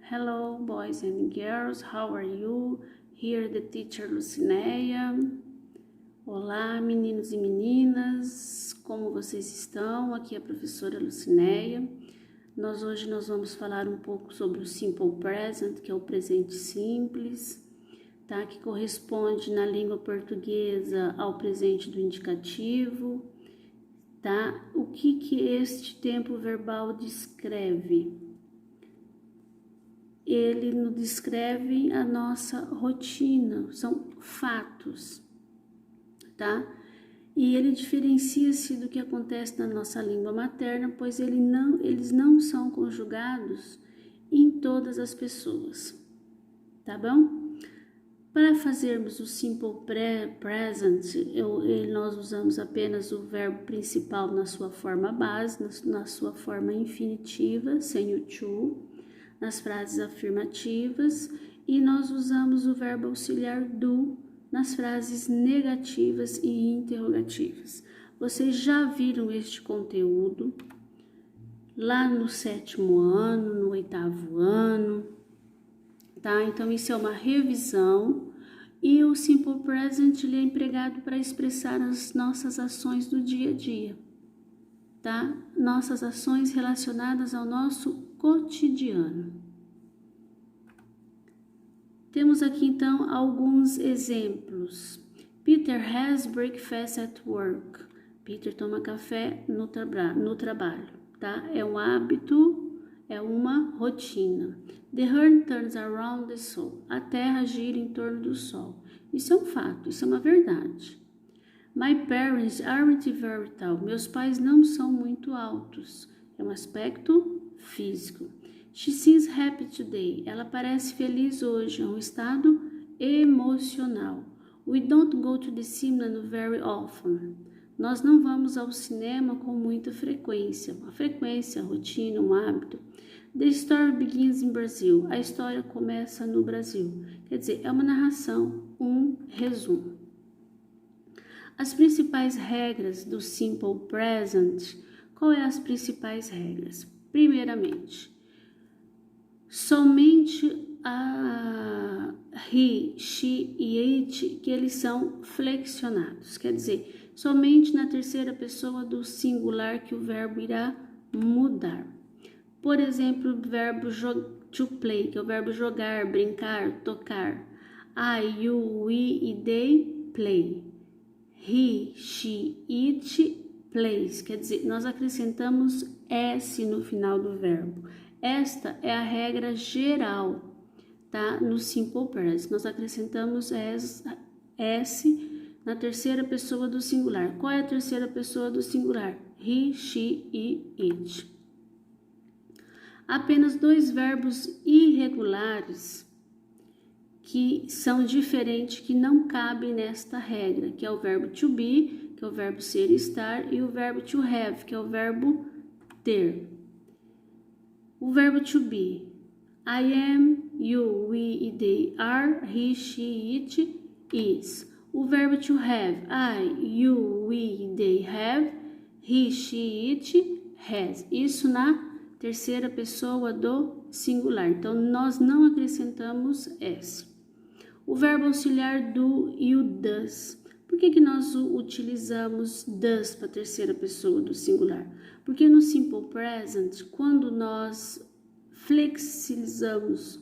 Hello, boys and girls, how are you? Here the teacher Lucineia. Olá, meninos e meninas, como vocês estão? Aqui é a professora Lucineia. Hoje nós vamos falar um pouco sobre o Simple Present, que é o presente simples, tá? Que corresponde na língua portuguesa ao presente do indicativo, tá? O que este tempo verbal descreve? Ele nos descreve a nossa rotina, são fatos, tá? E ele diferencia-se do que acontece na nossa língua materna, pois eles não são conjugados em todas as pessoas, tá bom? Para fazermos o Simple Present, nós usamos apenas o verbo principal na sua forma base, na sua forma infinitiva, sem o to, nas frases afirmativas, e nós usamos o verbo auxiliar do nas frases negativas e interrogativas. Vocês já viram este conteúdo lá no 7º ano, no 8º ano, tá? Então isso é uma revisão e o Simple Present ele é empregado para expressar as nossas ações do dia a dia, tá? Nossas ações relacionadas ao nosso cotidiano. Temos aqui então alguns exemplos. Peter has breakfast at work. Peter toma café no trabalho, tá? É um hábito, é uma rotina. The earth turns around the sun. A terra gira em torno do sol. Isso é um fato, isso é uma verdade. My parents aren't very tall. Meus pais não são muito altos. É um aspecto físico. She seems happy today. Ela parece feliz hoje. É um estado emocional. We don't go to the cinema very often. Nós não vamos ao cinema com muita frequência. Uma frequência, rotina, um hábito. The story begins in Brazil. A história começa no Brasil. Quer dizer, é uma narração, um resumo. As principais regras do Simple Present. Qual é as principais regras? Primeiramente, somente a he, she e it que eles são flexionados. Quer dizer, somente na terceira pessoa do singular que o verbo irá mudar. Por exemplo, o verbo to play, que é o verbo jogar, brincar, tocar. I, you, we e they play. He, she, it plays. Quer dizer, nós acrescentamos S no final do verbo. Esta é a regra geral, tá? No Simple Present, nós acrescentamos S na terceira pessoa do singular. Qual é a terceira pessoa do singular? He, she e it. Apenas 2 verbos irregulares que são diferentes, que não cabem nesta regra, que é o verbo to be, que é o verbo ser e estar, e o verbo to have, que é o verbo ter. O verbo to be, I am, you, we e they are, he, she, it is. O verbo to have, I, you, we e they have, he, she, it has. Isso na terceira pessoa do singular. Então, nós não acrescentamos S. O verbo auxiliar do e o does. Por que nós utilizamos does para a terceira pessoa do singular? Porque no Simple Present, quando nós flexilizamos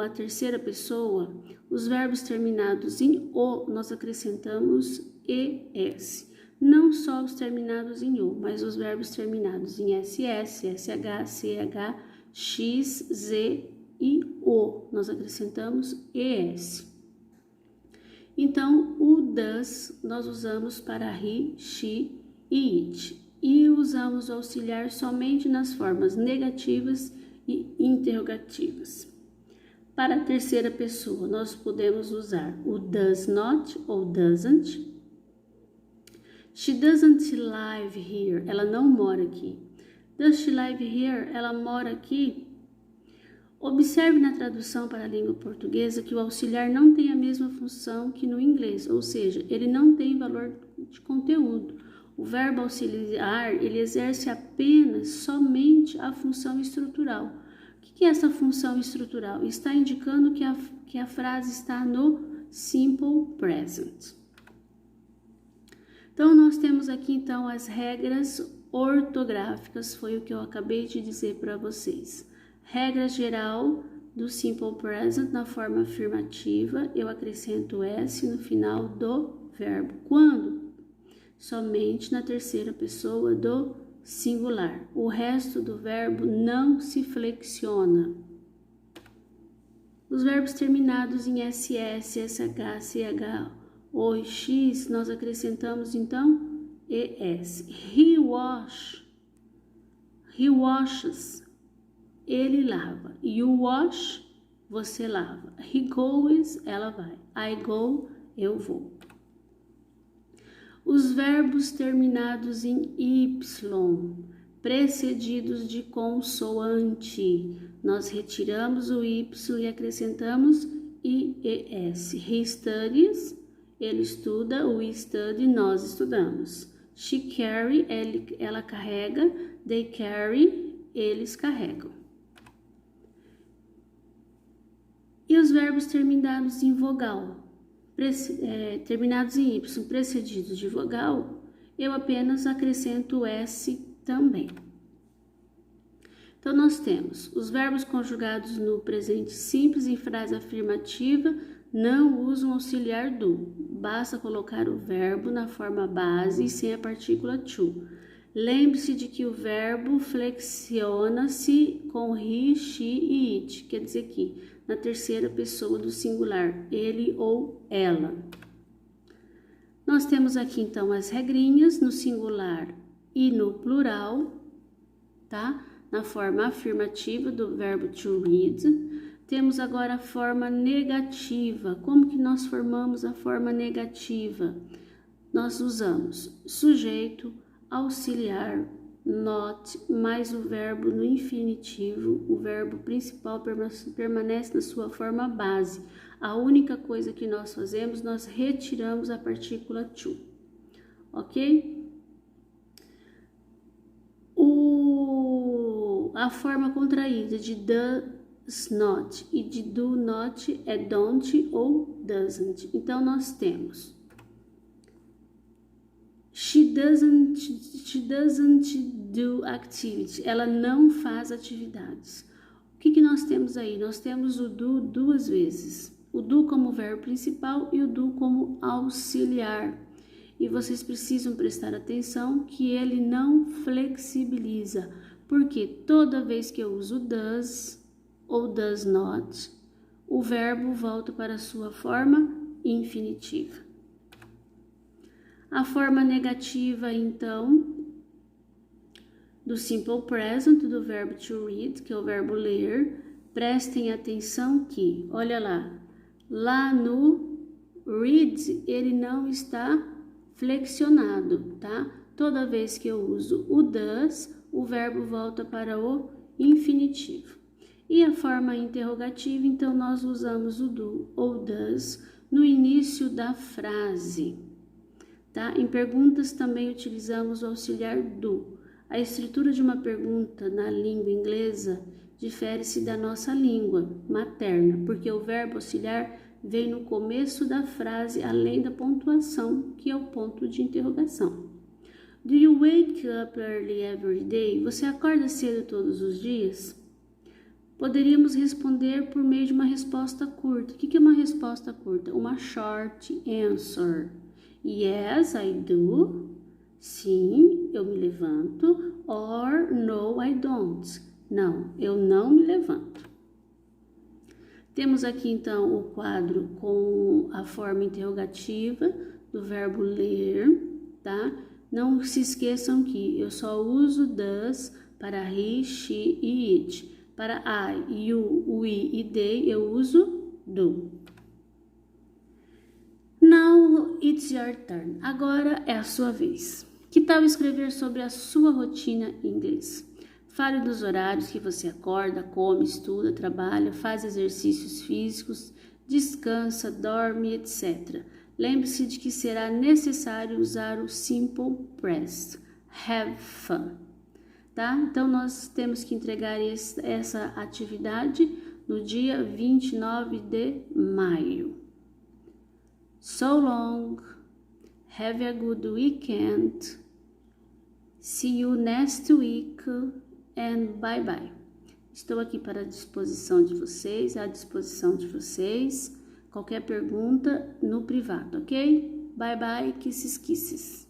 a terceira pessoa, os verbos terminados em o, nós acrescentamos es. Não só os terminados em o, mas os verbos terminados em ss, sh, ch, x, z e o, nós acrescentamos es. Então, o does nós usamos para he, she e it. E usamos o auxiliar somente nas formas negativas e interrogativas. Para a terceira pessoa, nós podemos usar o does not ou doesn't. She doesn't live here. Ela não mora aqui. Does she live here? Ela mora aqui. Observe na tradução para a língua portuguesa que o auxiliar não tem a mesma função que no inglês, ou seja, ele não tem valor de conteúdo. O verbo auxiliar, ele exerce apenas somente a função estrutural. O que é essa função estrutural? Está indicando que a frase está no simple present. Então, nós temos aqui, então, as regras ortográficas, foi o que eu acabei de dizer para vocês. Regra geral do simple present na forma afirmativa, eu acrescento S no final do verbo. Quando? Somente na terceira pessoa do singular. O resto do verbo não se flexiona. Os verbos terminados em SS, SH, CH ou X, nós acrescentamos então ES. He washes, ele lava. You wash, você lava. He goes, ela vai. I go, eu vou. Os verbos terminados em Y, precedidos de consoante, nós retiramos o Y e acrescentamos IES. He studies, ele estuda, we study, nós estudamos. She carry, ela carrega, they carry, eles carregam. E os verbos terminados em vogal, terminados em Y, precedidos de vogal, eu apenas acrescento o S também. Então, nós temos os verbos conjugados no presente simples em frase afirmativa, não usam auxiliar do. Basta colocar o verbo na forma base e sem a partícula to. Lembre-se de que o verbo flexiona-se com he, she e it, quer dizer que na terceira pessoa do singular, ele ou ela. Nós temos aqui então as regrinhas no singular e no plural, tá? Na forma afirmativa do verbo to read. Temos agora a forma negativa. Como que nós formamos a forma negativa? Nós usamos sujeito, auxiliar, not, mais o verbo no infinitivo. O verbo principal permanece na sua forma base. A única coisa que nós fazemos, nós retiramos a partícula to. Ok? A forma contraída de does not e de do not é don't ou doesn't. Então, nós temos she doesn't do activity. Ela não faz atividades. O que nós temos aí? Nós temos o do duas vezes. O do como verbo principal e o do como auxiliar. E vocês precisam prestar atenção que ele não flexibiliza. Porque toda vez que eu uso does ou does not, o verbo volta para a sua forma infinitiva. A forma negativa, então, do simple present, do verbo to read, que é o verbo ler, prestem atenção que, olha lá no read, ele não está flexionado, tá? Toda vez que eu uso o does, o verbo volta para o infinitivo. E a forma interrogativa, então, nós usamos o do ou does no início da frase, tá? Em perguntas também utilizamos o auxiliar do. A estrutura de uma pergunta na língua inglesa difere-se da nossa língua materna, porque o verbo auxiliar vem no começo da frase, além da pontuação, que é o ponto de interrogação. Do you wake up early every day? Você acorda cedo todos os dias? Poderíamos responder por meio de uma resposta curta. O que é uma resposta curta? Uma short answer. Yes, I do. Sim, eu me levanto. Or no, I don't. Não, eu não me levanto. Temos aqui então o quadro com a forma interrogativa do verbo ler, tá? Não se esqueçam que eu só uso does para he, she e it. Para I, you, we e they eu uso do. Now it's your turn. Agora é a sua vez. Que tal escrever sobre a sua rotina em inglês? Fale dos horários que você acorda, come, estuda, trabalha, faz exercícios físicos, descansa, dorme, etc. Lembre-se de que será necessário usar o simple present. Have fun. tá? Então, nós temos que entregar essa atividade no dia 29 de maio. So long, have a good weekend, see you next week and bye bye. Estou aqui à disposição de vocês, Qualquer pergunta no privado, ok? Bye bye, kisses, kisses.